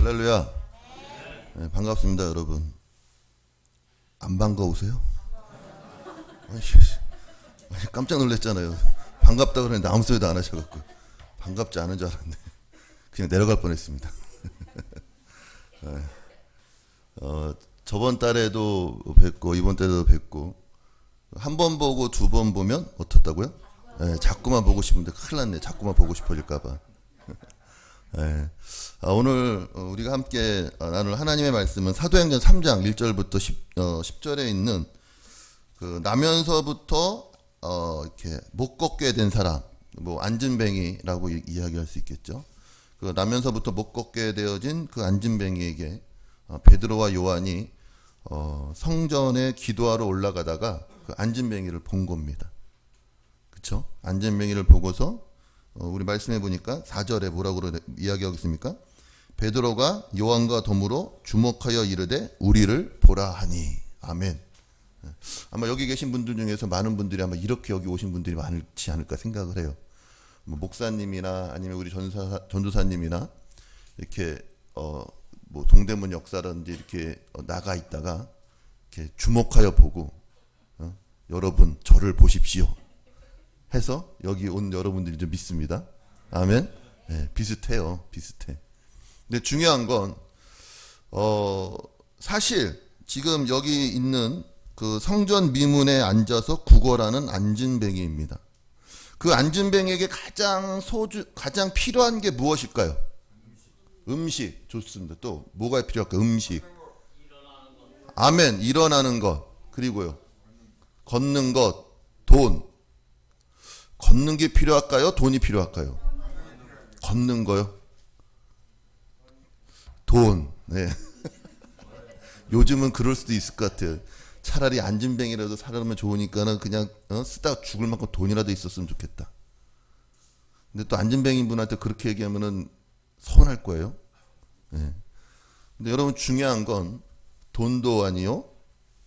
할렐루야. 네, 반갑습니다, 여러분. 안 반가우세요? 아니, 깜짝 놀랐잖아요. 반갑다 그랬는데 아무 소리도 안 하셔갖고 반갑지 않은 줄 알았는데 그냥 내려갈 뻔했습니다. 네. 저번 달에도 뵙고 이번 달에도 뵙고 한 번 보고 두 번 보면 어떻다고요? 네, 자꾸만 보고 싶은데 큰일 났네. 자꾸만 보고 싶어질까봐. 네. 오늘 우리가 함께 나눌 하나님의 말씀은 사도행전 3장 1절부터 10절에 있는 그 나면서부터 이렇게 못 걷게 된 사람, 뭐 안진뱅이라고 이야기할 수 있겠죠. 그 나면서부터 못 걷게 되어진 그 안진뱅이에게 베드로와 요한이 성전에 기도하러 올라가다가 그 안진뱅이를 본 겁니다. 그렇죠? 안진뱅이를 보고서 우리 말씀해 보니까 4절에 뭐라고 이야기하고 있습니까? 베드로가 요한과 더불어 주목하여 이르되 우리를 보라 하니. 아멘. 아마 여기 계신 분들 중에서 많은 분들이 아마 이렇게 여기 오신 분들이 많지 않을까 생각을 해요. 뭐 목사님이나 아니면 우리 전도사님이나 이렇게 뭐 동대문 역사라든지 이렇게 나가 있다가 이렇게 주목하여 보고 여러분 저를 보십시오 해서 여기 온 여러분들이 좀 믿습니다. 아멘. 네, 비슷해요. 비슷해. 근데 중요한 건 사실 지금 여기 있는 그 성전 미문에 앉아서 구걸하는 안진뱅이입니다. 그 안진뱅이에게 가장 필요한 게 무엇일까요? 음식. 좋습니다. 또 뭐가 필요할까요? 음식. 아멘. 일어나는 것. 그리고요. 걷는 것. 돈. 걷는 게 필요할까요? 돈이 필요할까요? 걷는 거요. 돈. 네. 요즘은 그럴 수도 있을 것 같아요. 차라리 안진뱅이라도 살아면 좋으니까는 그냥 쓰다가 죽을 만큼 돈이라도 있었으면 좋겠다. 근데 또 안진뱅이 분한테 그렇게 얘기하면은 서운할 거예요. 네. 근데 여러분 중요한 건 돈도 아니요,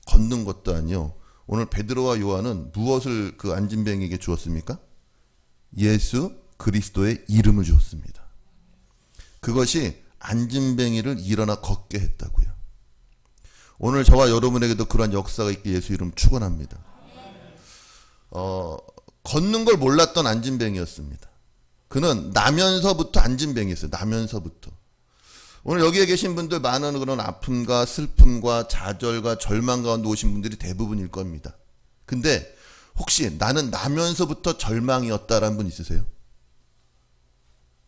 걷는 것도 아니요. 오늘 베드로와 요한은 무엇을 그 안진뱅이에게 주었습니까? 예수 그리스도의 이름을 주었습니다. 그것이 안진뱅이를 일어나 걷게 했다고요. 오늘 저와 여러분에게도 그러한 역사가 있게 예수 이름 축원합니다. 걷는 걸 몰랐던 안진뱅이였습니다. 그는 나면서부터 안진뱅이였어요. 나면서부터. 오늘 여기에 계신 분들 많은 그런 아픔과 슬픔과 좌절과 절망 가운데 오신 분들이 대부분일 겁니다. 근데 혹시 나는 나면서부터 절망이었다라는 분 있으세요?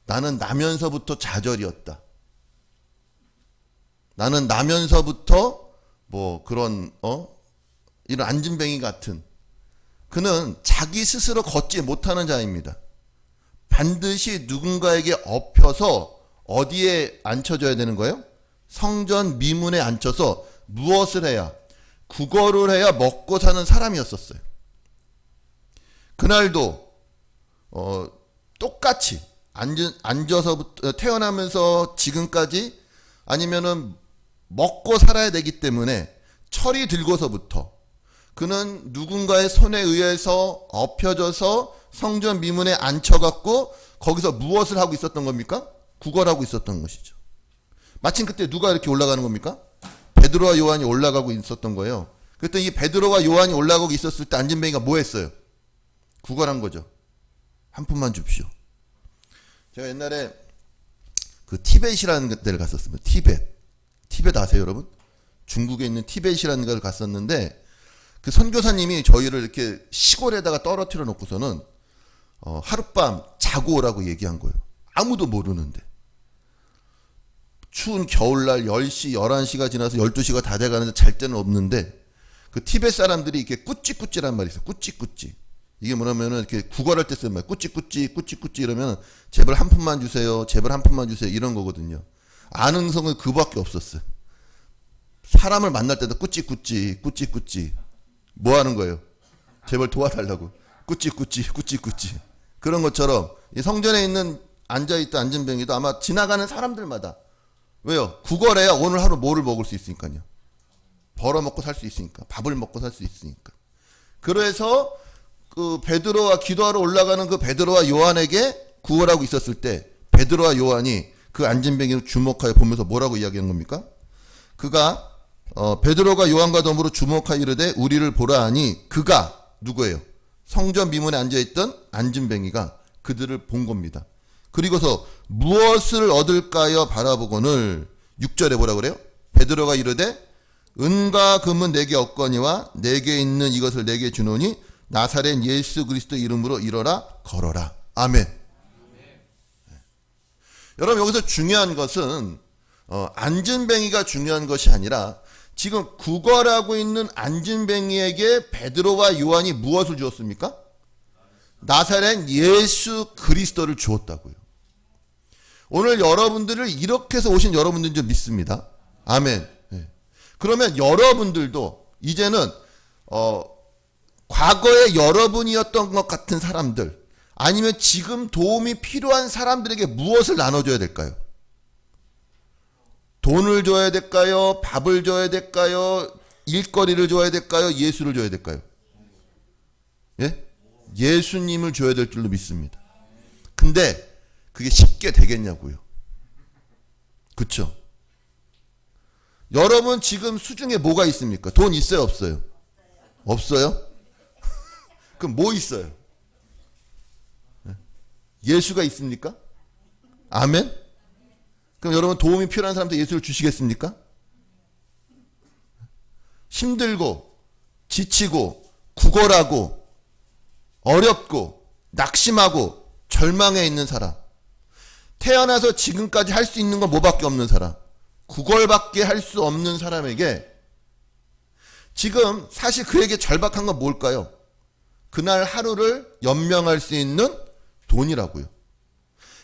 나는 나면서부터 좌절이었다. 나는 나면서부터 뭐 그런 이런 안진뱅이 같은. 그는 자기 스스로 걷지 못하는 자입니다. 반드시 누군가에게 엎혀서 어디에 앉혀져야 되는 거예요? 성전 미문에 앉혀서 무엇을 해야? 구걸을 해야 먹고 사는 사람이었었어요. 그날도 똑같이 앉아서부터 태어나면서 지금까지 아니면은 먹고 살아야 되기 때문에 철이 들고서부터 그는 누군가의 손에 의해서 엎혀져서 성전 미문에 앉혀갖고 거기서 무엇을 하고 있었던 겁니까? 구걸하고 있었던 것이죠. 마침 그때 누가 이렇게 올라가는 겁니까? 베드로와 요한이 올라가고 있었던 거예요. 그때 이 베드로와 요한이 올라가고 있었을 때 안진뱅이가 뭐 했어요? 구걸한 거죠. 한 푼만 줍시오. 제가 옛날에 그 티벳이라는 데를 갔었습니다. 티벳 아세요, 여러분? 중국에 있는 티벳이라는 데를 갔었는데 그 선교사님이 저희를 이렇게 시골에다가 떨어뜨려 놓고서는 하룻밤 자고 오라고 얘기한 거예요. 아무도 모르는데. 추운 겨울날 10시, 11시가 지나서 12시가 다 돼가는데 잘 데는 없는데 그 티벳 사람들이 이렇게 꾸찌꾸찌란 말이 있어요. 꾸찌꾸찌. 이게 뭐냐면은 이렇게 구걸할 때 쓰는 말. 꾸찌꾸찌 이러면 제발 한 푼만 주세요. 제발 한 푼만 주세요. 이런 거거든요. 아는 성은 그밖에 없었어요. 사람을 만날 때도 꾸찌꾸찌 뭐 하는 거예요? 제발 도와달라고. 꾸찌꾸찌 그런 것처럼 이 성전에 있는 앉아있던 안진뱅이도 아마 지나가는 사람들마다 왜요? 구걸해야 오늘 하루 뭐를 먹을 수 있으니까요. 벌어먹고 살 수 있으니까. 밥을 먹고 살 수 있으니까. 그래서 그 베드로와 기도하러 올라가는 그 베드로와 요한에게 구걸하고 있었을 때 베드로와 요한이 그 안진뱅이를 주목하여 보면서 뭐라고 이야기한 겁니까? 그가 베드로가 요한과 더불어 주목하여 이르되 우리를 보라 하니 그가 누구예요? 성전 미문에 앉아있던 안진뱅이가 그들을 본 겁니다. 그리고서 무엇을 얻을까요 바라보거늘 6절에 뭐라 그래요? 베드로가 이르되 은과 금은 내게 없거니와 내게 있는 이것을 내게 주노니 나사렛 예수 그리스도 이름으로 일어나 걸어라. 아멘. 여러분 여기서 중요한 것은 안진뱅이가 중요한 것이 아니라 지금 구걸하고 있는 안진뱅이에게 베드로와 요한이 무엇을 주었습니까? 나사렛 예수 그리스도를 주었다고요. 오늘 여러분들을 이렇게 해서 오신 여러분들인 줄 믿습니다. 아멘. 그러면 여러분들도 이제는 과거에 여러분이었던 것 같은 사람들 아니면 지금 도움이 필요한 사람들에게 무엇을 나눠줘야 될까요? 돈을 줘야 될까요? 밥을 줘야 될까요? 일거리를 줘야 될까요? 예수를 줘야 될까요? 예? 예수님을 줘야 될 줄로 믿습니다. 근데 그게 쉽게 되겠냐고요. 그쵸? 여러분 지금 수중에 뭐가 있습니까? 돈 있어요? 없어요? 없어요? 그럼 뭐 있어요? 예수가 있습니까? 아멘? 그럼 여러분 도움이 필요한 사람한테 예수를 주시겠습니까? 힘들고 지치고 구걸하고 어렵고 낙심하고 절망해 있는 사람, 태어나서 지금까지 할 수 있는 건 뭐밖에 없는 사람, 구걸밖에 할 수 없는 사람에게 지금 사실 그에게 절박한 건 뭘까요? 그날 하루를 연명할 수 있는 돈이라고요.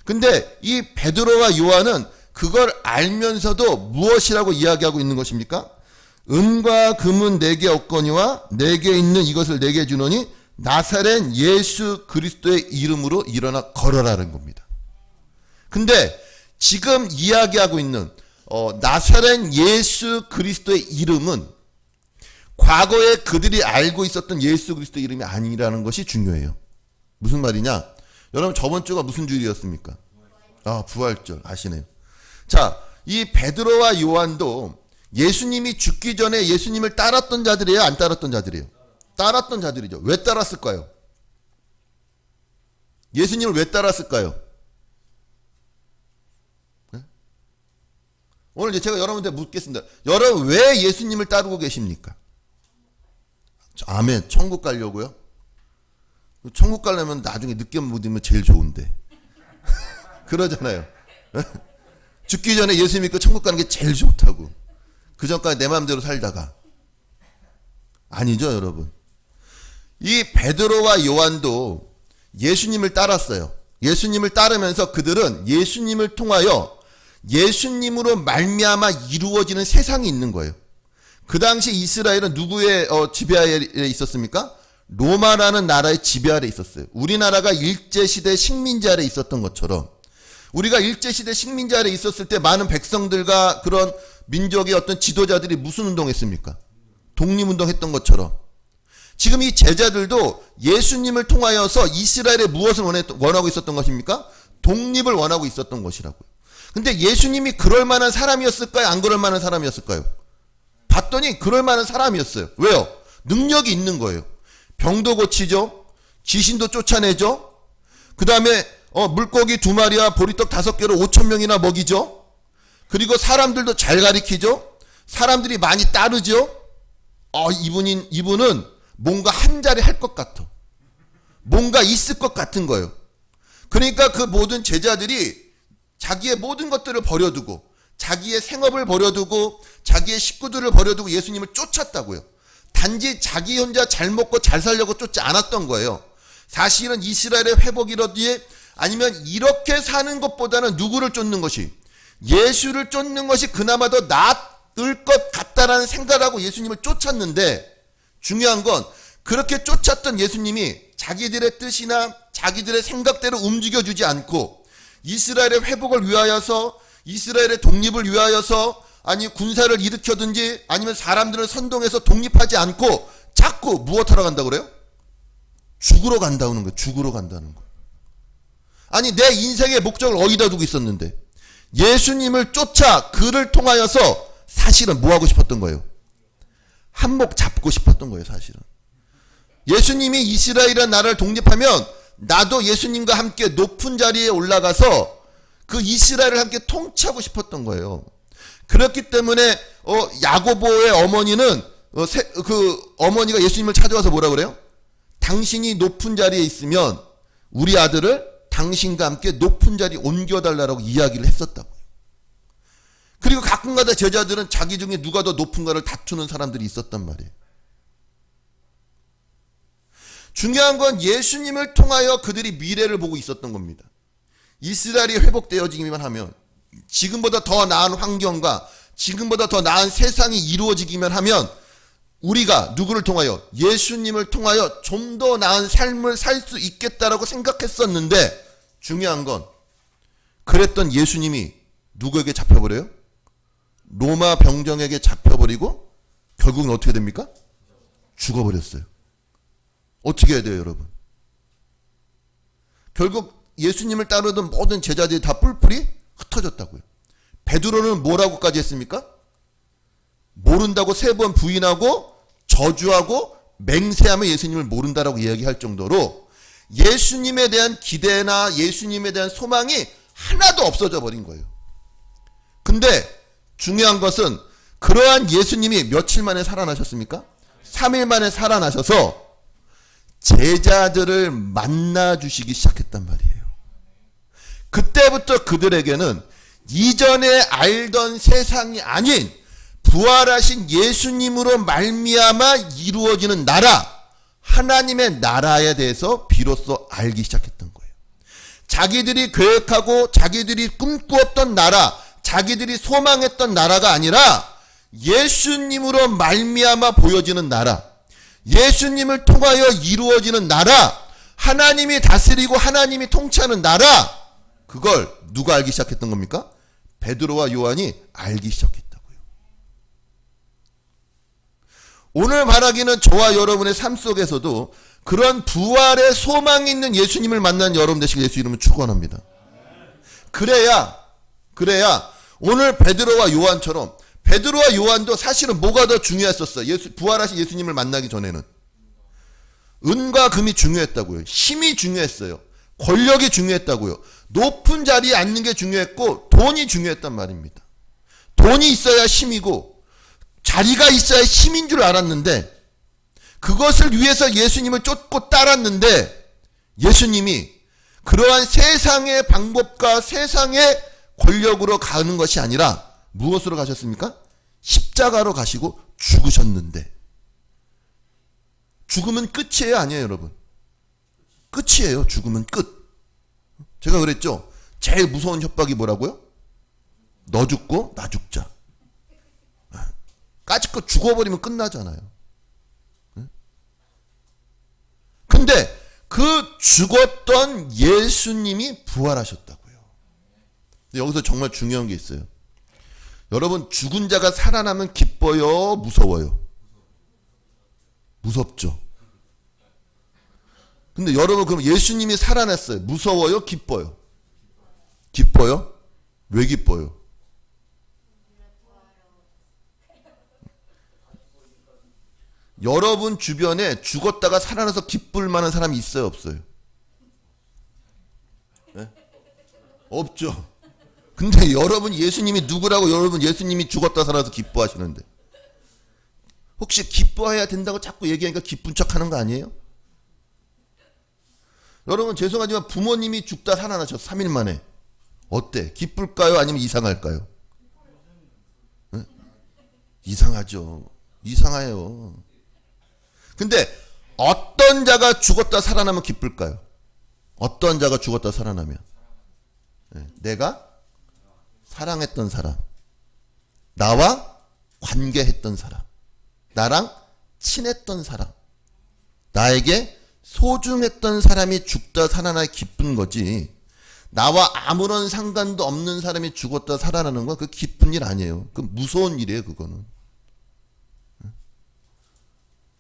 근데 이 베드로와 요한은 그걸 알면서도 무엇이라고 이야기하고 있는 것입니까? 은과 금은 내게 없거니와 내게 있는 이것을 내게 주노니 나사렛 예수 그리스도의 이름으로 일어나 걸어라는 겁니다. 근데 지금 이야기하고 있는 나사렛 예수 그리스도의 이름은 과거에 그들이 알고 있었던 예수 그리스도 이름이 아니라는 것이 중요해요. 무슨 말이냐? 여러분 저번 주가 무슨 주일이었습니까? 부활절 아시네요. 자, 이 베드로와 요한도 예수님이 죽기 전에 예수님을 따랐던 자들이에요? 안 따랐던 자들이에요? 따랐던 자들이죠. 왜 따랐을까요? 예수님을 왜 따랐을까요? 네? 오늘 제가 여러분한테 묻겠습니다. 여러분 왜 예수님을 따르고 계십니까? 아멘. 천국 가려고요? 천국 가려면 나중에 늦게 묻으면 제일 좋은데. 그러잖아요. 죽기 전에 예수 믿고 천국 가는 게 제일 좋다고. 그 전까지 내 마음대로 살다가. 아니죠, 여러분. 이 베드로와 요한도 예수님을 따랐어요. 예수님을 따르면서 그들은 예수님을 통하여 예수님으로 말미암아 이루어지는 세상이 있는 거예요. 그 당시 이스라엘은 누구의 지배하에 있었습니까? 로마라는 나라의 지배 아래 있었어요. 우리나라가 일제시대 식민지 아래 있었던 것처럼 우리가 일제시대 식민지 아래 있었을 때 많은 백성들과 그런 민족의 어떤 지도자들이 무슨 운동했습니까? 독립운동했던 것처럼 지금 이 제자들도 예수님을 통하여서 이스라엘에 무엇을 원하고 있었던 것입니까? 독립을 원하고 있었던 것이라고요. 근데 예수님이 그럴 만한 사람이었을까요? 안 그럴 만한 사람이었을까요? 봤더니 그럴 만한 사람이었어요. 왜요? 능력이 있는 거예요. 병도 고치죠. 귀신도 쫓아내죠. 그 다음에 물고기 2마리와 보리떡 5개로 5,000명이나 먹이죠. 그리고 사람들도 잘 가리키죠. 사람들이 많이 따르죠. 이분은 뭔가 한 자리 할 것 같아. 뭔가 있을 것 같은 거예요. 그러니까 그 모든 제자들이 자기의 모든 것들을 버려두고 자기의 생업을 버려두고 자기의 식구들을 버려두고 예수님을 쫓았다고요. 단지 자기 혼자 잘 먹고 잘 살려고 쫓지 않았던 거예요. 사실은 이스라엘의 회복이라든지 아니면 이렇게 사는 것보다는 누구를 쫓는 것이, 예수를 쫓는 것이 그나마 더 나을 것 같다라는 생각을 하고 예수님을 쫓았는데, 중요한 건 그렇게 쫓았던 예수님이 자기들의 뜻이나 자기들의 생각대로 움직여주지 않고 이스라엘의 회복을 위하여서, 이스라엘의 독립을 위하여서, 아니 군사를 일으켜든지 아니면 사람들을 선동해서 독립하지 않고 자꾸 무엇하러 간다고 그래요? 죽으러 간다는 거예요. 죽으러 간다는 거. 아니 내 인생의 목적을 어디다 두고 있었는데, 예수님을 쫓아 그를 통하여서 사실은 뭐 하고 싶었던 거예요? 한몫 잡고 싶었던 거예요, 사실은. 예수님이 이스라엘이라는 나라를 독립하면 나도 예수님과 함께 높은 자리에 올라가서 그 이스라엘을 함께 통치하고 싶었던 거예요. 그렇기 때문에 야고보의 어머니는 그 어머니가 예수님을 찾아와서 뭐라 그래요? 당신이 높은 자리에 있으면 우리 아들을 당신과 함께 높은 자리에 옮겨달라고 이야기를 했었다고요. 그리고 가끔가다 제자들은 자기 중에 누가 더 높은가를 다투는 사람들이 있었단 말이에요. 중요한 건 예수님을 통하여 그들이 미래를 보고 있었던 겁니다. 이스라엘이 회복되어지기만 하면, 지금보다 더 나은 환경과 지금보다 더 나은 세상이 이루어지기만 하면 우리가 누구를 통하여? 예수님을 통하여 좀 더 나은 삶을 살 수 있겠다라고 생각했었는데, 중요한 건 그랬던 예수님이 누구에게 잡혀버려요? 로마 병정에게 잡혀버리고 결국은 어떻게 됩니까? 죽어버렸어요. 어떻게 해야 돼요, 여러분? 결국 예수님을 따르던 모든 제자들이 다 뿔뿔이 흩어졌다고요. 베드로는 뭐라고까지 했습니까? 모른다고 3번 부인하고 저주하고 맹세하며 예수님을 모른다라고 이야기할 정도로 예수님에 대한 기대나 예수님에 대한 소망이 하나도 없어져 버린 거예요. 근데 중요한 것은 그러한 예수님이 며칠 만에 살아나셨습니까? 3일 만에 살아나셔서 제자들을 만나주시기 시작했단 말이에요. 그때부터 그들에게는 이전에 알던 세상이 아닌 부활하신 예수님으로 말미암아 이루어지는 나라, 하나님의 나라에 대해서 비로소 알기 시작했던 거예요. 자기들이 계획하고 자기들이 꿈꾸었던 나라, 자기들이 소망했던 나라가 아니라 예수님으로 말미암아 보여지는 나라, 예수님을 통하여 이루어지는 나라, 하나님이 다스리고 하나님이 통치하는 나라, 그걸 누가 알기 시작했던 겁니까? 베드로와 요한이 알기 시작했다고요. 오늘 말하기는 저와 여러분의 삶 속에서도 그런 부활의 소망이 있는 예수님을 만난 여러분 되시길 예수 이름으로 축원합니다. 그래야 오늘 베드로와 요한처럼, 베드로와 요한도 사실은 뭐가 더 중요했었어요? 부활하신 예수님을 만나기 전에는 은과 금이 중요했다고요. 힘이 중요했어요. 권력이 중요했다고요. 높은 자리에 앉는 게 중요했고 돈이 중요했단 말입니다. 돈이 있어야 힘이고 자리가 있어야 힘인 줄 알았는데, 그것을 위해서 예수님을 쫓고 따랐는데, 예수님이 그러한 세상의 방법과 세상의 권력으로 가는 것이 아니라 무엇으로 가셨습니까? 십자가로 가시고 죽으셨는데, 죽음은 끝이에요, 아니에요, 여러분? 끝이에요. 죽음은 끝. 제가 그랬죠. 제일 무서운 협박이 뭐라고요? 너 죽고 나 죽자. 까짓거 죽어버리면 끝나잖아요. 근데 그 죽었던 예수님이 부활하셨다고요. 여기서 정말 중요한 게 있어요. 여러분, 죽은 자가 살아나면 기뻐요, 무서워요? 무섭죠. 근데 여러분, 그럼 예수님이 살아났어요. 무서워요, 기뻐요? 기뻐요? 왜 기뻐요? 여러분 주변에 죽었다가 살아나서 기쁠 만한 사람이 있어요, 없어요? 네? 없죠. 근데 여러분 예수님이 누구라고 여러분 예수님이 죽었다 살아나서 기뻐하시는데, 혹시 기뻐해야 된다고 자꾸 얘기하니까 기쁜 척 하는 거 아니에요? 여러분 죄송하지만 부모님이 죽다 살아나셨어, 3일 만에. 어때? 기쁠까요? 아니면 이상할까요? 네? 이상하죠. 이상해요. 근데 어떤 자가 죽었다 살아나면 기쁠까요? 어떤 자가 죽었다 살아나면? 네, 내가 사랑했던 사람, 나와 관계했던 사람, 나랑 친했던 사람, 나에게 소중했던 사람이 죽다 살아나 기쁜 거지, 나와 아무런 상관도 없는 사람이 죽었다 살아나는 건 그 기쁜 일 아니에요. 그 무서운 일이에요, 그거는.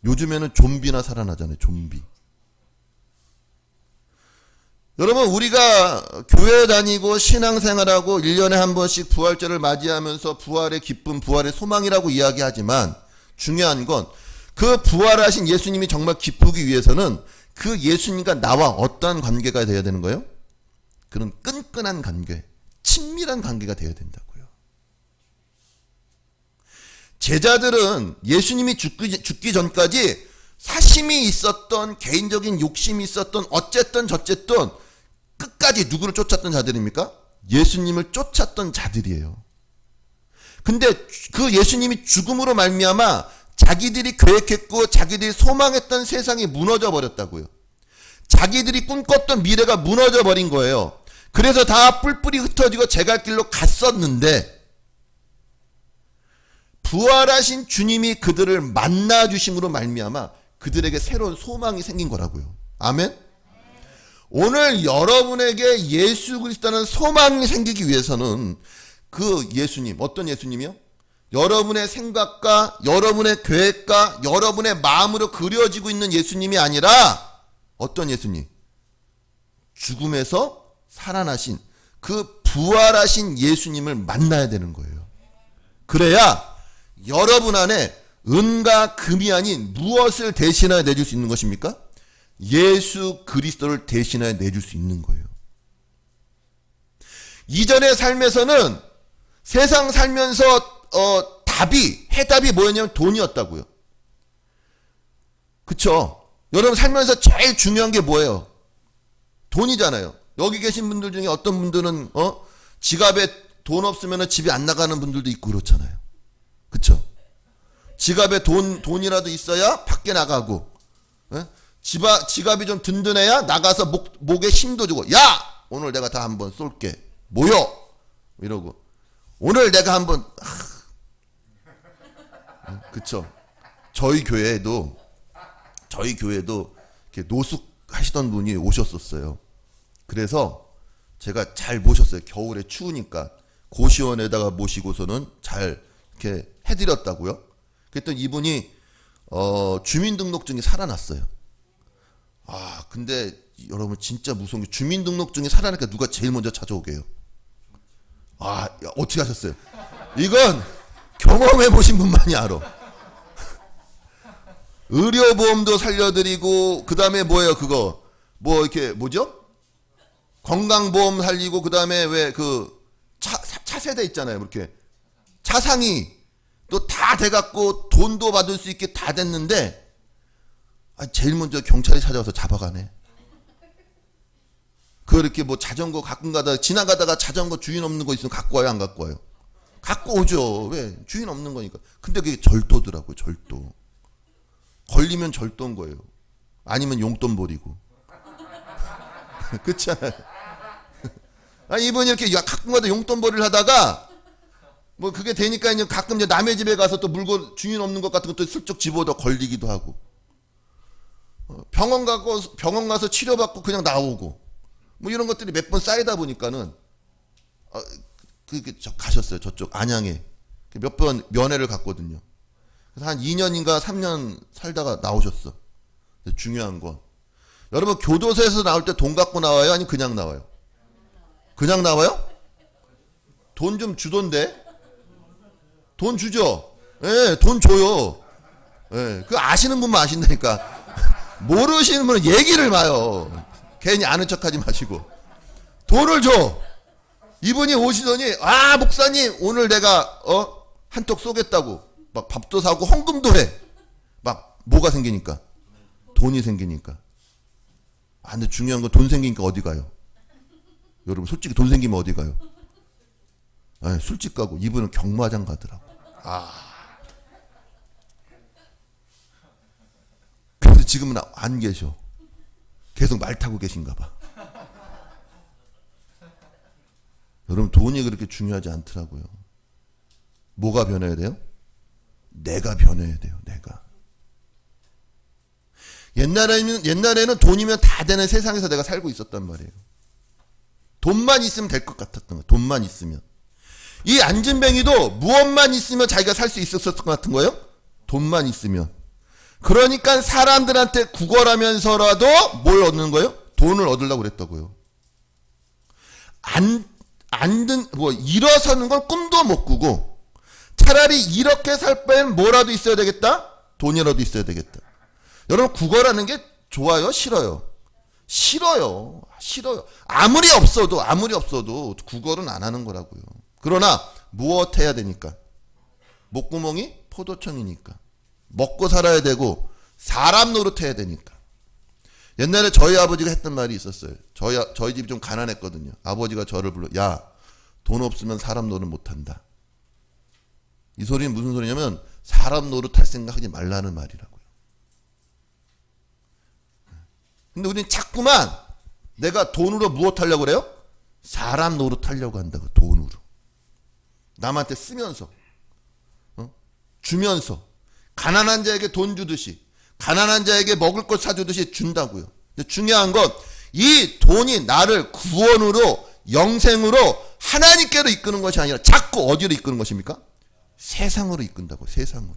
요즘에는 좀비나 살아나잖아요, 좀비. 여러분, 우리가 교회 다니고 신앙생활하고 1년에 한 번씩 부활절을 맞이하면서 부활의 기쁨, 부활의 소망이라고 이야기하지만 중요한 건 그 부활하신 예수님이 정말 기쁘기 위해서는 그 예수님과 나와 어떠한 관계가 되어야 되는 거예요? 그런 끈끈한 관계, 친밀한 관계가 되어야 된다고요. 제자들은 예수님이 죽기 전까지 사심이 있었던, 개인적인 욕심이 있었던, 어쨌든 저쨌든 끝까지 누구를 쫓았던 자들입니까? 예수님을 쫓았던 자들이에요. 근데 그 예수님이 죽음으로 말미암아 자기들이 계획했고 자기들이 소망했던 세상이 무너져 버렸다고요. 자기들이 꿈꿨던 미래가 무너져 버린 거예요. 그래서 다 뿔뿔이 흩어지고 제갈 길로 갔었는데 부활하신 주님이 그들을 만나 주심으로 말미암아 그들에게 새로운 소망이 생긴 거라고요. 아멘. 오늘 여러분에게 예수 그리스도라는 소망이 생기기 위해서는 그 예수님, 어떤 예수님이요? 여러분의 생각과 여러분의 계획과 여러분의 마음으로 그려지고 있는 예수님이 아니라 어떤 예수님? 죽음에서 살아나신 그 부활하신 예수님을 만나야 되는 거예요. 그래야 여러분 안에 은과 금이 아닌 무엇을 대신하여 내줄 수 있는 것입니까? 예수 그리스도를 대신하여 내줄 수 있는 거예요. 이전의 삶에서는 세상 살면서 해답이 뭐였냐면 돈이었다고요. 그쵸? 여러분 살면서 제일 중요한 게 뭐예요? 돈이잖아요. 여기 계신 분들 중에 어떤 분들은 지갑에 돈 없으면 집에 안 나가는 분들도 있고 그렇잖아요. 그쵸? 지갑에 돈이라도 있어야 밖에 나가고, 지갑이 좀 든든해야 나가서 목에 힘도 주고, 야! 오늘 내가 다 한번 쏠게. 모여! 이러고. 오늘 내가 한번, 그쵸. 저희 교회에도 이렇게 노숙하시던 분이 오셨었어요. 그래서 제가 잘 모셨어요. 겨울에 추우니까. 고시원에다가 모시고서는 잘 이렇게 해드렸다고요. 그랬더니 이분이, 주민등록증이 살아났어요. 근데 여러분 진짜 무서운 게 주민등록증이 살아나니까 누가 제일 먼저 찾아오게요? 어떻게 하셨어요? 이건 경험해 보신 분만이 알아. 의료보험도 살려드리고, 그 다음에 뭐예요, 그거? 뭐죠? 건강보험 살리고, 그 다음에 차세대 있잖아요, 이렇게. 차상이 또 다 돼갖고 돈도 받을 수 있게 다 됐는데, 제일 먼저 경찰이 찾아와서 잡아가네. 그렇게 자전거 가끔 지나가다가 자전거 주인 없는 거 있으면 갖고 와요, 안 갖고 와요? 갖고 오죠. 왜? 주인 없는 거니까. 근데 그게 절도더라고요, 절도. 걸리면 절도인 거예요. 아니면 용돈 버리고. 그렇잖아요. 이분이 이렇게 가끔가다 용돈 벌이를 하다가 그게 되니까 이제 가끔 이제 남의 집에 가서 또 물건 주인 없는 것 같은 것도 슬쩍 집어다 걸리기도 하고. 병원 가서 치료받고 그냥 나오고. 이런 것들이 몇 번 쌓이다 보니까는 가셨어요. 저쪽 안양에 몇 번 면회를 갔거든요. 그래서 한 2년인가 3년 살다가 나오셨어. 중요한 건 여러분 교도소에서 나올 때 돈 갖고 나와요? 아니면 그냥 나와요? 그냥 나와요? 돈 좀 주던데? 돈 주죠? 예, 돈 줘요. 예, 그 아시는 분만 아신다니까. 모르시는 분은 얘기를 마요. 괜히 아는 척하지 마시고 돈을 줘. 이분이 오시더니 목사님 오늘 내가 한턱 쏘겠다고 막 밥도 사고 헌금도 해. 막 뭐가 생기니까? 돈이 생기니까. 근데 중요한 건 돈 생기니까 어디 가요? 여러분 솔직히 돈 생기면 어디 가요? 술집 가고. 이분은 경마장 가더라고. 그래서 지금은 안 계셔. 계속 말 타고 계신가 봐. 여러분 돈이 그렇게 중요하지 않더라고요. 뭐가 변해야 돼요? 내가 변해야 돼요. 내가. 옛날에는 돈이면 다 되는 세상에서 내가 살고 있었단 말이에요. 돈만 있으면 될 것 같았던 거예요. 돈만 있으면. 이 안진뱅이도 무엇만 있으면 자기가 살 수 있었을 것 같은 거예요? 돈만 있으면. 그러니까 사람들한테 구걸하면서라도 뭘 얻는 거예요? 돈을 얻으려고 그랬다고요. 일어서는 걸 꿈도 못 꾸고 차라리 이렇게 살 바엔 뭐라도 있어야 되겠다? 돈이라도 있어야 되겠다. 여러분, 국어라는 게 좋아요? 싫어요? 싫어요. 아무리 없어도 국어는 안 하는 거라고요. 그러나 무엇 해야 되니까? 목구멍이 포도청이니까. 먹고 살아야 되고 사람 노릇해야 되니까. 옛날에 저희 아버지가 했던 말이 있었어요. 저희 집이 좀 가난했거든요. 아버지가 저를 불러, 야, 돈 없으면 사람 노릇 못한다. 이 소리는 무슨 소리냐면 사람 노릇할 생각하지 말라는 말이라고요. 근데 우리는 자꾸만 내가 돈으로 무엇 하려고 그래요? 사람 노릇하려고 한다고. 돈으로. 남한테 쓰면서, 주면서, 가난한 자에게 돈 주듯이, 가난한 자에게 먹을 것 사주듯이 준다고요. 근데 중요한 건 이 돈이 나를 구원으로, 영생으로, 하나님께로 이끄는 것이 아니라 자꾸 어디로 이끄는 것입니까? 세상으로 이끈다고. 세상으로.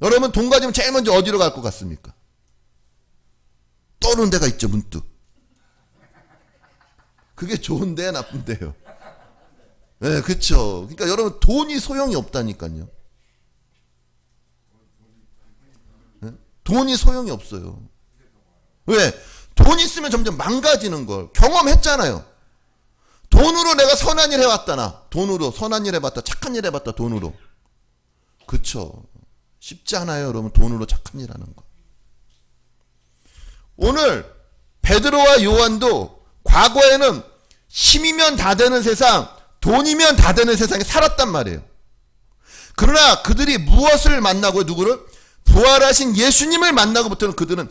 여러분, 돈 가지면 제일 먼저 어디로 갈 것 같습니까? 떠오르는 데가 있죠, 문득. 그게 좋은데요, 나쁜데요? 네, 그렇죠. 그러니까 여러분, 돈이 소용이 없다니까요. 네? 돈이 소용이 없어요. 왜? 돈 있으면 점점 망가지는 걸 경험했잖아요. 돈으로 내가 선한 일 해왔다. 나 돈으로 선한 일 해봤다. 착한 일 해봤다. 돈으로. 그쵸. 쉽지 않아요, 여러분. 돈으로 착한 일 하는 거. 오늘 베드로와 요한도 과거에는 힘이면 다 되는 세상, 돈이면 다 되는 세상에 살았단 말이에요. 그러나 그들이 무엇을 만나고, 누구를? 부활하신 예수님을 만나고부터는 그들은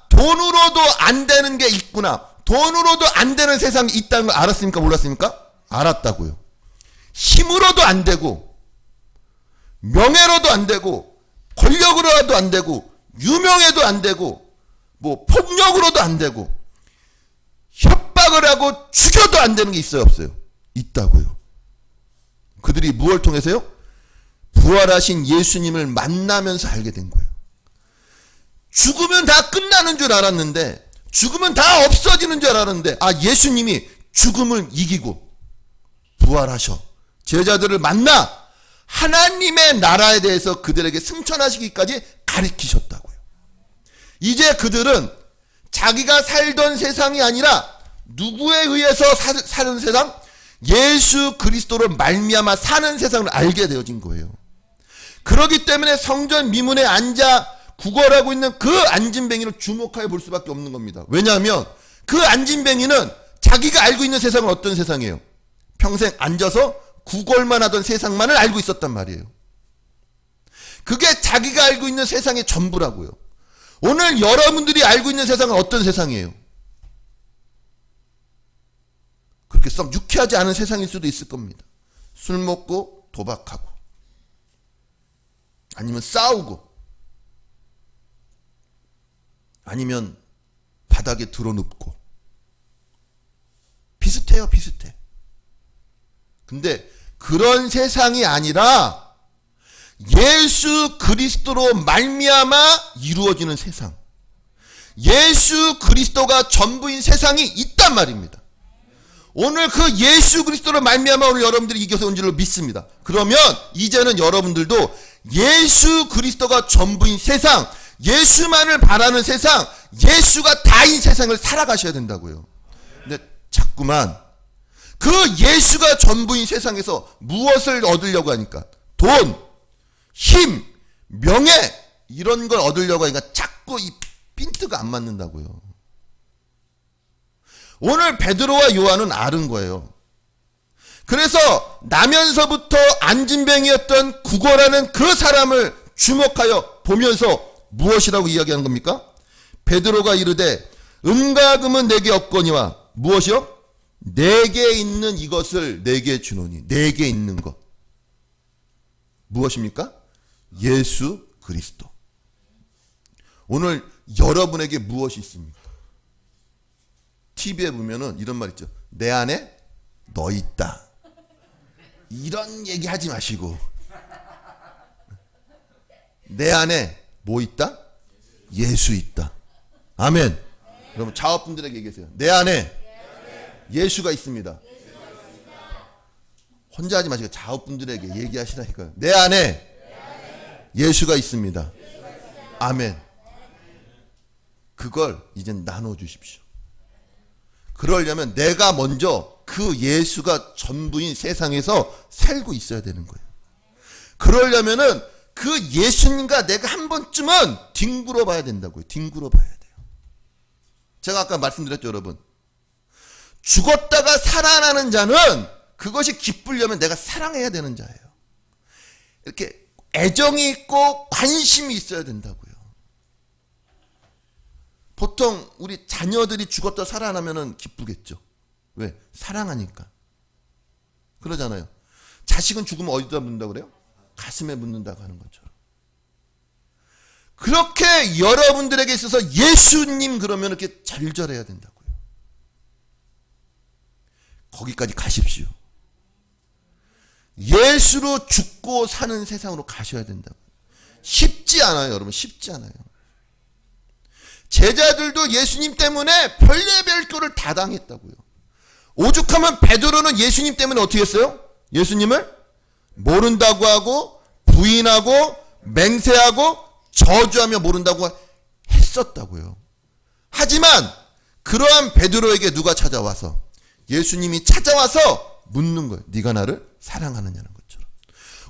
돈으로도 안 되는 게 있구나, 돈으로도 안 되는 세상이 있다는 걸 알았습니까? 몰랐습니까? 알았다고요. 힘으로도 안 되고, 명예로도 안 되고, 권력으로도 안 되고, 유명해도 안 되고, 뭐 폭력으로도 안 되고, 협박을 하고 죽여도 안 되는 게 있어요, 없어요? 있다고요. 그들이 무엇을 통해서요? 부활하신 예수님을 만나면서 알게 된 거예요. 죽으면 다 끝나는 줄 알았는데, 죽으면 다 없어지는 줄 알았는데, 예수님이 죽음을 이기고 부활하셔 제자들을 만나 하나님의 나라에 대해서 그들에게 승천하시기까지 가르치셨다고요. 이제 그들은 자기가 살던 세상이 아니라 누구에 의해서 사는 세상? 예수 그리스도로 말미암아 사는 세상을 알게 되어진 거예요. 그렇기 때문에 성전 미문에 앉아 구걸하고 있는 그 안진뱅이를 주목하여 볼 수밖에 없는 겁니다. 왜냐하면 그 안진뱅이는 자기가 알고 있는 세상은 어떤 세상이에요? 평생 앉아서 구걸만 하던 세상만을 알고 있었단 말이에요. 그게 자기가 알고 있는 세상의 전부라고요. 오늘 여러분들이 알고 있는 세상은 어떤 세상이에요? 그렇게 썩 유쾌하지 않은 세상일 수도 있을 겁니다. 술 먹고 도박하고, 아니면 싸우고, 아니면 바닥에 드러눕고. 비슷해요, 비슷해. 근데 그런 세상이 아니라 예수 그리스도로 말미암아 이루어지는 세상, 예수 그리스도가 전부인 세상이 있단 말입니다. 오늘 그 예수 그리스도로 말미암아 오늘 여러분들이 이 교회에 온 줄로 믿습니다. 그러면 이제는 여러분들도 예수 그리스도가 전부인 세상, 예수만을 바라는 세상, 예수가 다인 세상을 살아가셔야 된다고요. 근데 자꾸만 그 예수가 전부인 세상에서 무엇을 얻으려고 하니까? 돈, 힘, 명예, 이런 걸 얻으려고 하니까 자꾸 이 핀트가 안 맞는다고요. 오늘 베드로와 요한은 아는 거예요. 그래서 나면서부터 안진뱅이였던 구걸하는 그 사람을 주목하여 보면서 무엇이라고 이야기하는 겁니까? 베드로가 이르되 은과 금은 내게 없거니와 무엇이요? 내게 있는 이것을 내게 주노니. 내게 있는 것 무엇입니까? 예수 그리스도. 오늘 여러분에게 무엇이 있습니까? TV에 보면은 이런 말 있죠. 내 안에 너 있다. 이런 얘기 하지 마시고, 내 안에 뭐 있다? 예수 있다. 아멘. 여러분, 자업분들에게 얘기하세요. 내 안에 예수가 있습니다. 혼자 하지 마시고 자업분들에게 얘기하시라니까요. 내 안에 예수가 있습니다. 아멘. 그걸 이제 나눠주십시오. 그러려면 내가 먼저 그 예수가 전부인 세상에서 살고 있어야 되는 거예요. 그러려면은 그 예수님과 내가 한 번쯤은 뒹굴어 봐야 된다고요. 뒹굴어 봐야 돼요. 제가 아까 말씀드렸죠, 여러분. 죽었다가 살아나는 자는 그것이 기쁘려면 내가 사랑해야 되는 자예요. 이렇게 애정이 있고 관심이 있어야 된다고요. 보통 우리 자녀들이 죽었다 살아나면 기쁘겠죠. 왜? 사랑하니까. 그러잖아요. 자식은 죽으면 어디다 묻는다고 그래요? 가슴에 묻는다고 하는 것처럼. 그렇게 여러분들에게 있어서 예수님 그러면 이렇게 절절해야 된다고요. 거기까지 가십시오. 예수로 죽고 사는 세상으로 가셔야 된다고요. 쉽지 않아요, 여러분. 쉽지 않아요. 제자들도 예수님 때문에 별의별 꼴을 다 당했다고요. 오죽하면 베드로는 예수님 때문에 어떻게 했어요? 예수님을 모른다고 하고 부인하고 맹세하고 저주하며 모른다고 했었다고요. 하지만 그러한 베드로에게 누가 찾아와서 예수님이 찾아와서 묻는 거예요. 네가 나를 사랑하느냐는 것처럼.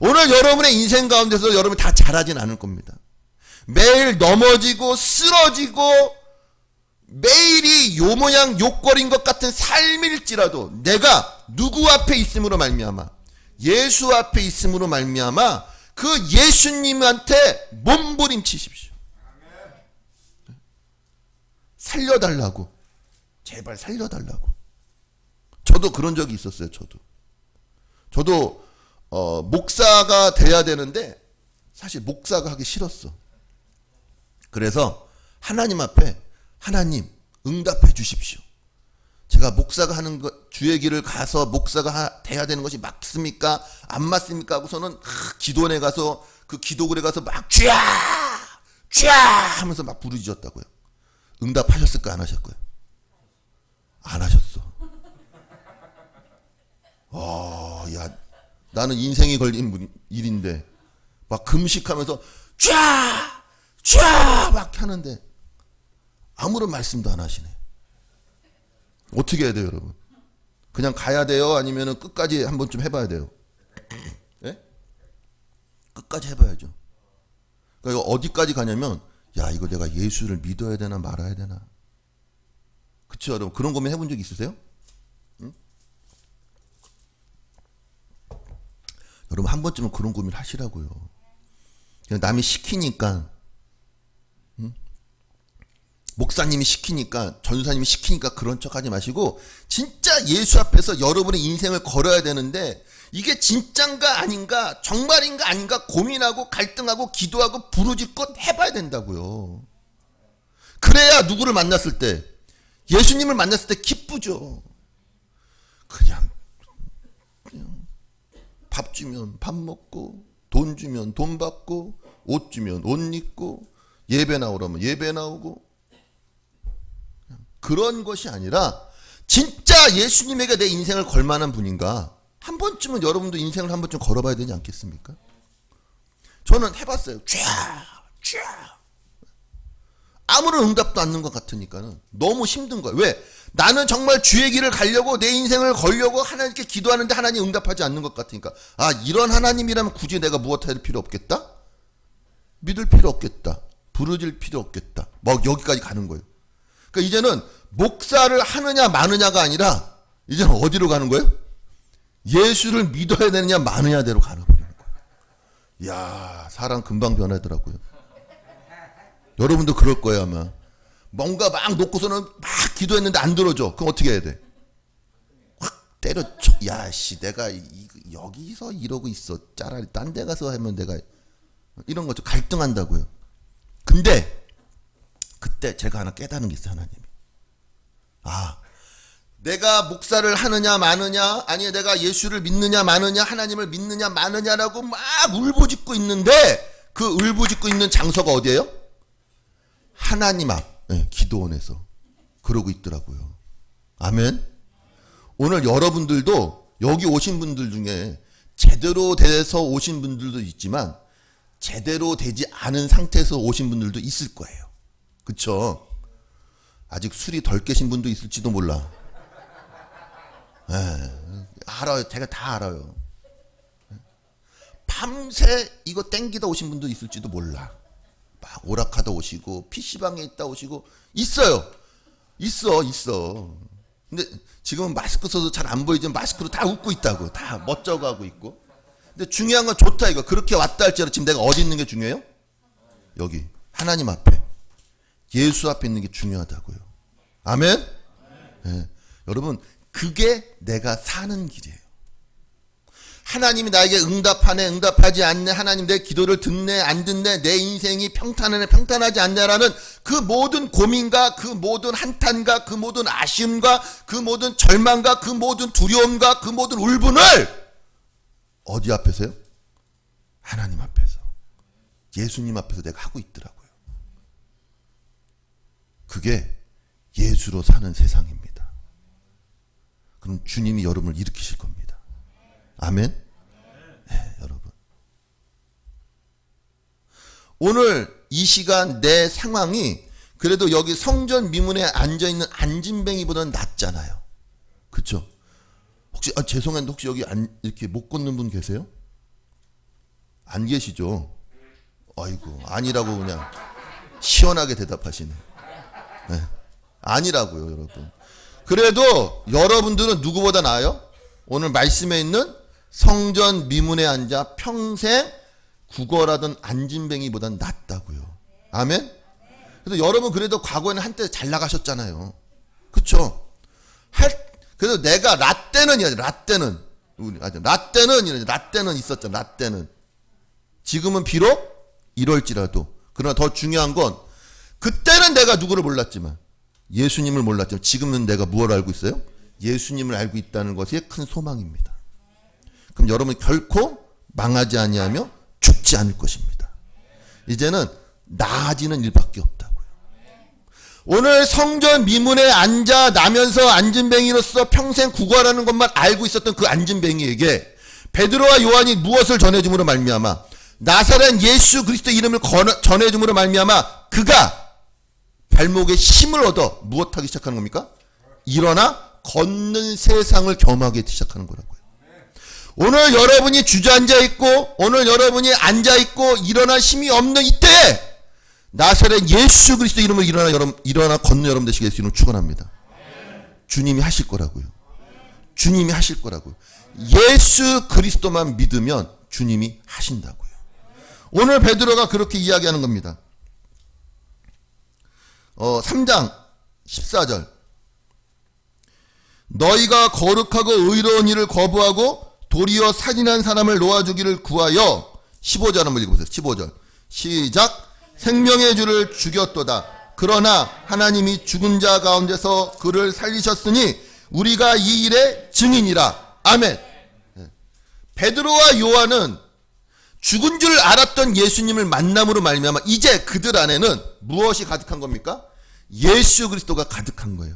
오늘 여러분의 인생 가운데서 여러분이 다 잘하진 않을 겁니다. 매일 넘어지고 쓰러지고 매일이 요 모양 요꼴인 것 같은 삶일지라도 내가 누구 앞에 있음으로 말미암아 예수 앞에 있음으로 말미암아 그 예수님한테 몸부림치십시오. 살려달라고. 제발 살려달라고. 저도 그런 적이 있었어요. 저도 목사가 돼야 되는데 사실 목사가 하기 싫었어. 그래서 하나님 앞에 하나님 응답해 주십시오. 제가 목사가 하는 것, 주의 길을 가서 목사가 돼야 되는 것이 맞습니까? 안 맞습니까? 하고서는 기도원에 가서 그 기도굴에 가서 막 쥐야 하면서 막 부르짖었다고요. 응답하셨을까? 안 하셨고요? 안 하셨어. 야, 나는 인생이 걸린 일인데 막 금식하면서 쥐야 막 하는데 아무런 말씀도 안 하시네. 어떻게 해야 돼요, 여러분? 그냥 가야 돼요? 아니면 끝까지 한 번쯤 해봐야 돼요? 예? 끝까지 해봐야죠. 그러니까 이거 어디까지 가냐면, 야, 이거 내가 예수를 믿어야 되나 말아야 되나? 그쵸, 여러분? 그런 고민 해본 적 있으세요? 응? 여러분, 한 번쯤은 그런 고민 하시라고요. 그냥 남이 시키니까, 목사님이 시키니까, 전사님이 시키니까 그런 척 하지 마시고 진짜 예수 앞에서 여러분의 인생을 걸어야 되는데 이게 진짠가 아닌가, 정말인가 아닌가 고민하고 갈등하고 기도하고 부르짖고 해봐야 된다고요. 그래야 누구를 만났을 때, 예수님을 만났을 때 기쁘죠. 그냥 밥 주면 밥 먹고, 돈 주면 돈 받고, 옷 주면 옷 입고, 예배 나오라면 예배 나오고, 그런 것이 아니라 진짜 예수님에게 내 인생을 걸만한 분인가, 한 번쯤은 여러분도 인생을 한 번쯤 걸어봐야 되지 않겠습니까? 저는 해봤어요. 아무런 응답도 않는 것 같으니까는 너무 힘든 거예요. 왜? 나는 정말 주의 길을 가려고 내 인생을 걸려고 하나님께 기도하는데 하나님 응답하지 않는 것 같으니까, 아, 이런 하나님이라면 굳이 내가 무엇할 필요 없겠다? 믿을 필요 없겠다. 부르질 필요 없겠다. 막 여기까지 가는 거예요. 그러니까 이제는 목사를 하느냐 마느냐가 아니라 이제는 어디로 가는 거예요? 예수를 믿어야 되느냐 마느냐대로 가는 거예요. 이야, 사람 금방 변하더라고요. 여러분도 그럴 거예요 아마. 뭔가 막 놓고서는 막 기도했는데 안 들어줘. 그럼 어떻게 해야 돼? 확 때려쳐. 야, 씨, 내가 여기서 이러고 있어. 차라리 딴 데 가서 하면 내가, 이런 거죠. 갈등한다고요. 근데 그때 제가 하나 깨달은 게 있어요. 하나님이. 아, 내가 목사를 하느냐 마느냐, 아니 내가 예수를 믿느냐 마느냐, 하나님을 믿느냐 마느냐라고 막 울부짖고 있는데 그 울부짖고 있는 장소가 어디예요? 하나님 앞, 네, 기도원에서 그러고 있더라고요. 아멘. 오늘 여러분들도 여기 오신 분들 중에 제대로 돼서 오신 분들도 있지만 제대로 되지 않은 상태에서 오신 분들도 있을 거예요. 그쵸? 아직 술이 덜 깨신 분도 있을지도 몰라. 알아요. 제가 다 알아요. 밤새 이거 땡기다 오신 분도 있을지도 몰라. 막 오락하다 오시고 PC방에 있다 오시고 있어요. 있어. 근데 지금은 마스크 써서 잘 안 보이지만 마스크로 다 웃고 있다고. 다 멋져가고 있고. 근데 중요한 건 좋다 이거. 그렇게 왔다 할지라도 지금 내가 어디 있는 게 중요해요? 여기 하나님 앞에, 예수 앞에 있는 게 중요하다고요. 아멘? 네. 여러분, 그게 내가 사는 길이에요. 하나님이 나에게 응답하네, 응답하지 않네, 하나님 내 기도를 듣네, 안 듣네, 내 인생이 평탄하네, 평탄하지 않네라는 그 모든 고민과 그 모든 한탄과 그 모든 아쉬움과 그 모든 절망과 그 모든 두려움과 그 모든 울분을 어디 앞에서요? 하나님 앞에서, 예수님 앞에서 내가 하고 있더라고요. 그게 예수로 사는 세상입니다. 그럼 주님이 여러분을 일으키실 겁니다. 아멘? 네, 여러분. 오늘 이 시간 내 상황이 그래도 여기 성전 미문에 앉아있는 안진뱅이보다는 낫잖아요. 그쵸? 혹시, 죄송한데 혹시 여기 이렇게 못 걷는 분 계세요? 안 계시죠? 아이고, 아니라고 그냥 시원하게 대답하시네. 네, 아니라고요, 여러분. 그래도 여러분들은 누구보다 나아요? 오늘 말씀에 있는 성전 미문에 앉아 평생 구걸하던 안진뱅이보단 낫다고요. 아멘? 그래서 여러분 그래도 과거에는 한때 잘 나가셨잖아요. 그쵸? 그래서 내가 라떼는 있었잖아. 라떼는. 지금은 비록 이럴지라도. 그러나 더 중요한 건 그때는 내가 누구를 몰랐지만 예수님을 몰랐지만 지금은 내가 무엇을 알고 있어요? 예수님을 알고 있다는 것이 큰 소망입니다. 그럼 여러분 결코 망하지 아니하며 죽지 않을 것입니다. 이제는 나아지는 일밖에 없다고요. 오늘 성전 미문에 앉아 나면서 안진뱅이로서 평생 구걸하는 것만 알고 있었던 그 안진뱅이에게 베드로와 요한이 무엇을 전해줌으로 말미암아 나사렛 예수 그리스도 이름을 전해줌으로 말미암아 그가 발목에 힘을 얻어 무엇하기 시작하는 겁니까? 일어나 걷는 세상을 겸하기 시작하는 거라고요. 오늘 여러분이 주저앉아 있고 오늘 여러분이 앉아 있고 일어날 힘이 없는 이때에 나사렛 예수 그리스도 이름으로 일어나 걷는 여러분 되시게 예수 이름으로 축원합니다. 주님이 하실 거라고요. 주님이 하실 거라고요. 예수 그리스도만 믿으면 주님이 하신다고요. 오늘 베드로가 그렇게 이야기하는 겁니다. 3장 14절 너희가 거룩하고 의로운 일을 거부하고 도리어 살인한 사람을 놓아주기를 구하여 15절 한번 읽어보세요. 15절 시작. 생명의 주를 죽였도다. 그러나 하나님이 죽은 자 가운데서 그를 살리셨으니 우리가 이 일의 증인이라. 아멘. 베드로와 요한은 죽은 줄 알았던 예수님을 만남으로 말미암아 이제 그들 안에는 무엇이 가득한 겁니까? 예수 그리스도가 가득한 거예요.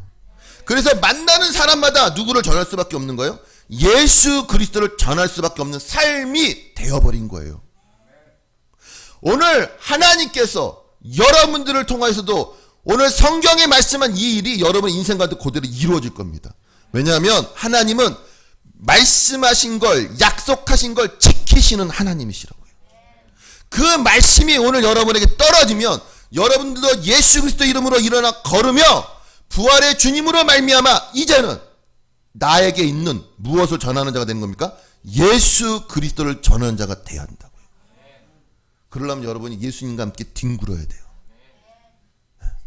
그래서 만나는 사람마다 누구를 전할 수밖에 없는 거예요? 예수 그리스도를 전할 수밖에 없는 삶이 되어버린 거예요. 오늘 하나님께서 여러분들을 통해서도 오늘 성경에 말씀한 이 일이 여러분 인생과도 그대로 이루어질 겁니다. 왜냐하면 하나님은 말씀하신 걸, 약속하신 걸 지키시는 하나님이시라고요. 그 말씀이 오늘 여러분에게 떨어지면 여러분들도 예수 그리스도 이름으로 일어나 걸으며 부활의 주님으로 말미암아 이제는 나에게 있는 무엇을 전하는 자가 되는 겁니까? 예수 그리스도를 전하는 자가 되어야 한다고요. 그러려면 여러분이 예수님과 함께 뒹굴어야 돼요.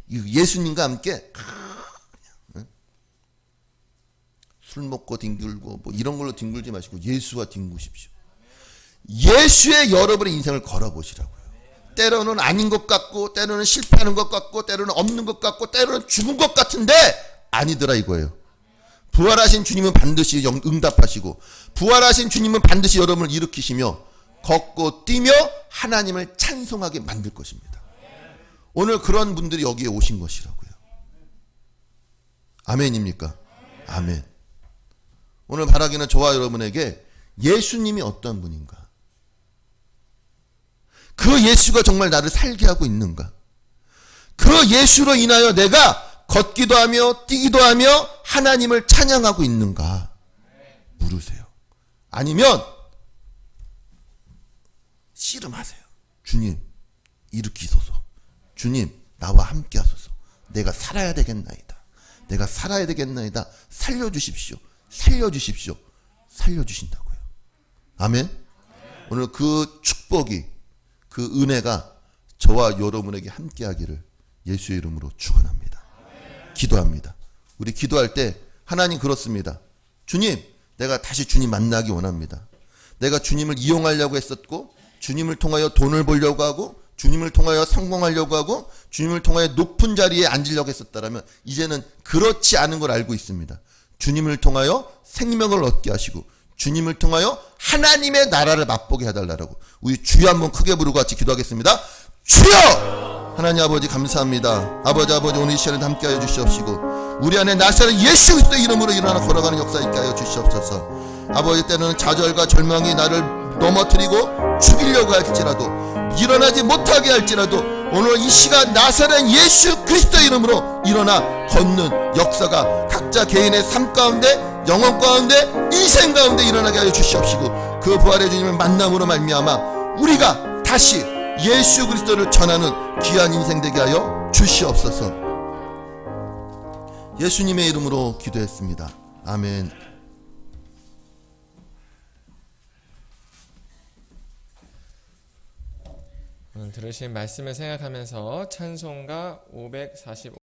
예수님과 함께 술 먹고 뒹굴고 뭐 이런 걸로 뒹굴지 마시고 예수와 뒹구십시오. 예수의 여러분의 인생을 걸어보시라고요. 때로는 아닌 것 같고 때로는 실패하는 것 같고 때로는 없는 것 같고 때로는 죽은 것 같은데 아니더라 이거예요. 부활하신 주님은 반드시 응답하시고 부활하신 주님은 반드시 여러분을 일으키시며 걷고 뛰며 하나님을 찬송하게 만들 것입니다. 오늘 그런 분들이 여기에 오신 것이라고요. 아멘입니까? 아멘. 오늘 바라기는 저와 여러분에게 예수님이 어떤 분인가? 그 예수가 정말 나를 살게 하고 있는가? 그 예수로 인하여 내가 걷기도 하며 뛰기도 하며 하나님을 찬양하고 있는가? 물으세요. 아니면 씨름하세요. 주님, 일으키소서. 주님, 나와 함께 하소서. 내가 살아야 되겠나이다. 내가 살아야 되겠나이다. 살려주십시오. 살려주십시오. 살려주신다고요. 아멘. 오늘 그 축복이, 그 은혜가 저와 여러분에게 함께하기를 예수의 이름으로 축원합니다. 기도합니다. 우리 기도할 때 하나님 그렇습니다. 주님, 내가 다시 주님 만나기 원합니다. 내가 주님을 이용하려고 했었고, 주님을 통하여 돈을 벌려고 하고, 주님을 통하여 성공하려고 하고, 주님을 통하여 높은 자리에 앉으려고 했었다면 이제는 그렇지 않은 걸 알고 있습니다. 주님을 통하여 생명을 얻게 하시고, 주님을 통하여 하나님의 나라를 맛보게 해달라고 우리 주여 한번 크게 부르고 같이 기도하겠습니다. 주여! 하나님 아버지 감사합니다. 아버지 오늘 이 시간에 함께하여 주시옵시고, 우리 안에 나사렛 예수 그리스도의 이름으로 일어나 걸어가는 역사 있게 하여 주시옵소서. 아버지, 때로는 좌절과 절망이 나를 넘어뜨리고 죽이려고 할지라도, 일어나지 못하게 할지라도 오늘 이 시간 나사렛 예수 그리스도의 이름으로 일어나 걷는 역사가 각자 개인의 삶 가운데, 영혼 가운데, 인생 가운데 일어나게 하여 주시옵시고, 그 부활의 주님을 만남으로 말미암아 우리가 다시 예수 그리스도를 전하는 귀한 인생 되게 하여 주시옵소서. 예수님의 이름으로 기도했습니다. 아멘. 오늘 들으신 말씀을 생각하면서 찬송가 545